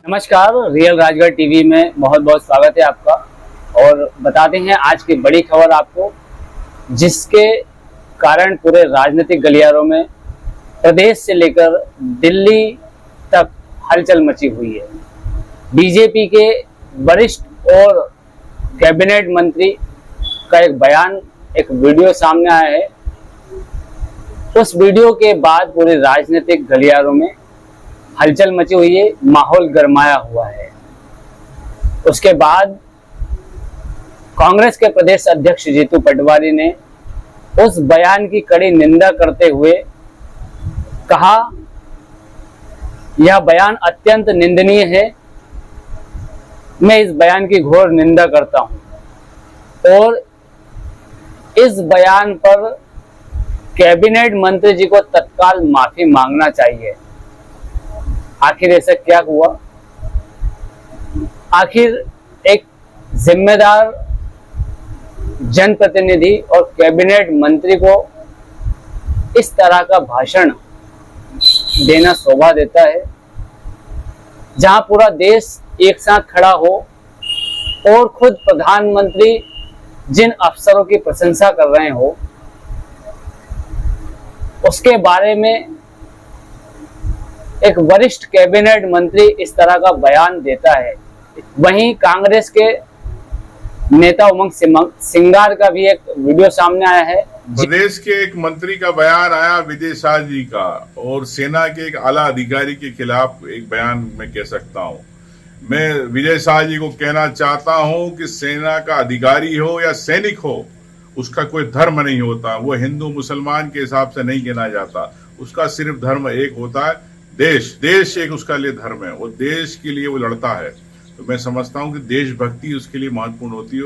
नमस्कार, real Rajgarh TV में बहुत बहुत स्वागत है आपका। और बताते हैं आज की बड़ी खबर आपको, जिसके कारण पूरे राजनीतिक गलियारों में प्रदेश से लेकर दिल्ली तक हलचल मची हुई है। बीजेपी के वरिष्ठ और कैबिनेट मंत्री का एक बयान, एक वीडियो सामने आया है। उस वीडियो के बाद पूरे राजनीतिक गलियारों में हलचल मची हुई है, माहौल गरमाया हुआ है। उसके बाद कांग्रेस के प्रदेश अध्यक्ष जीतू पटवारी ने उस बयान की कड़ी निंदा करते हुए कहा, यह बयान अत्यंत निंदनीय है, मैं इस बयान की घोर निंदा करता हूं और इस बयान पर कैबिनेट मंत्री जी को तत्काल माफी मांगना चाहिए। आखिर ऐसा क्या हुआ? आखिर एक जिम्मेदार जनप्रतिनिधि और कैबिनेट मंत्री को इस तरह का भाषण देना शोभा देता है, जहां पूरा देश एक साथ खड़ा हो और खुद प्रधानमंत्री जिन अफसरों की प्रशंसा कर रहे हो उसके बारे में एक वरिष्ठ कैबिनेट मंत्री इस तरह का बयान देता है। वहीं कांग्रेस के नेता उमंग सिंगार का भी एक वीडियो सामने आया है। प्रदेश के एक मंत्री का बयान आया विजय शाह जी का, और सेना के एक आला अधिकारी के खिलाफ एक बयान मैं कह सकता हूं। मैं विजय शाह जी को कहना चाहता हूं कि सेना का अधिकारी हो या सैनिक हो, उसका कोई धर्म नहीं होता। वो हिंदू मुसलमान के हिसाब से नहीं गिना जाता। उसका सिर्फ धर्म एक होता है, देश एक उसका लिए धर्म है। वो देश के लिए वो लड़ता है। तो मैं समझता हूं कि देशभक्ति उसके लिए महत्वपूर्ण होती है।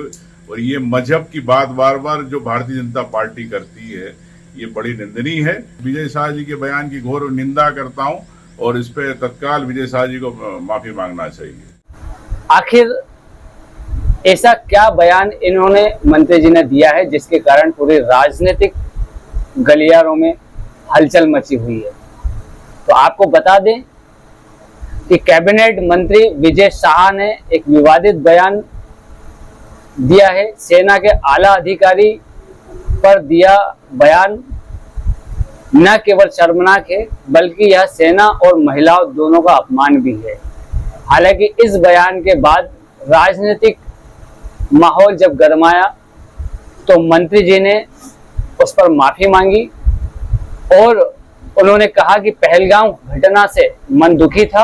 और ये मजहब की बात बार बार जो भारतीय जनता पार्टी करती है, ये बड़ी निंदनीय है। विजय शाह जी के बयान की घोर निंदा करता हूं और इस पे तत्काल विजय शाह जी को माफी मांगना चाहिए। आखिर ऐसा क्या बयान इन्होंने मंत्री जी ने दिया है जिसके कारण पूरे राजनीतिक गलियारों में हलचल मची हुई है? तो आपको बता दें कि कैबिनेट मंत्री विजय शाह ने एक विवादित बयान दिया है। सेना के आला अधिकारी पर दिया बयान न केवल शर्मनाक है, बल्कि यह सेना और महिलाओं दोनों का अपमान भी है। हालांकि इस बयान के बाद राजनीतिक माहौल जब गरमाया तो मंत्री जी ने उस पर माफी मांगी और उन्होंने कहा कि पहलगाम घटना से मन दुखी था,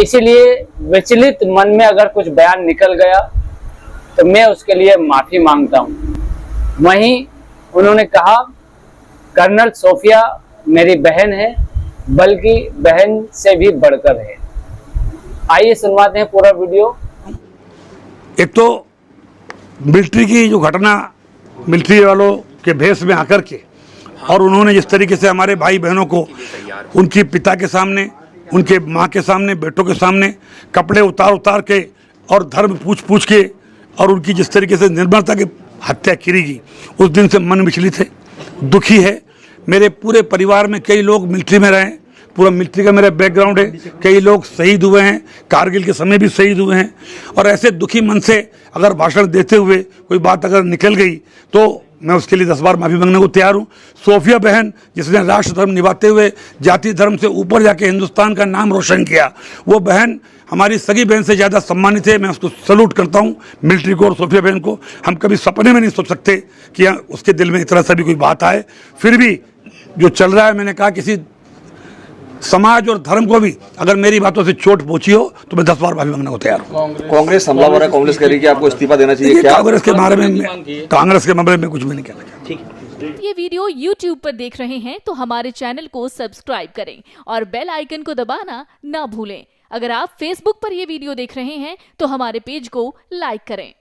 इसीलिए विचलित मन में अगर कुछ बयान निकल गया तो मैं उसके लिए माफी मांगता हूं। वहीं उन्होंने कहा, कर्नल सोफिया मेरी बहन है, बल्कि बहन से भी बढ़कर है। आइए सुनवाते हैं पूरा वीडियो। एक तो मिलिट्री की जो घटना, मिलिट्री वालों के भेष में आकर के और उन्होंने जिस तरीके से हमारे भाई बहनों को उनके पिता के सामने, उनके माँ के सामने, बेटों के सामने कपड़े उतार के और धर्म पूछ के और उनकी जिस तरीके से निर्मलता की हत्या की गई, उस दिन से मन विचलित है, दुखी है। मेरे पूरे परिवार में कई लोग मिलिट्री में रहे, पूरा मिलिट्री का मेरा बैकग्राउंड है। कई लोग शहीद हुए हैं, कारगिल के समय भी शहीद हुए हैं। और ऐसे दुखी मन से अगर भाषण देते हुए कोई बात अगर निकल गई तो मैं उसके लिए 10 बार माफी मांगने को तैयार हूँ। सोफिया बहन, जिसने राष्ट्र धर्म निभाते हुए जाति धर्म से ऊपर जाके हिंदुस्तान का नाम रोशन किया, वो बहन हमारी सगी बहन से ज़्यादा सम्मानित है। मैं उसको सैल्यूट करता हूँ, मिलिट्री को और सोफिया बहन को। हम कभी सपने में नहीं सोच सकते कि उसके दिल में इतना सा भी कोई बात आए। फिर भी जो चल रहा है, मैंने कहा किसी समाज और धर्म को भी अगर मेरी बातों से चोट पहुंची हो तो मैं 10 बार माफी मांगने को तैयार हूँ। कांग्रेस हमलावर है, कांग्रेस कह रही है कि आपको इस्तीफा देना चाहिए। क्या कांग्रेस के बारे में कुछ भी नहीं कहना चाहता। ठीक है। ये वीडियो YouTube पर देख रहे हैं तो हमारे चैनल को सब्सक्राइब करें और बेल आइकन को दबाना ना भूलें। अगर आप Facebook पर ये वीडियो देख रहे हैं तो हमारे पेज को लाइक करें।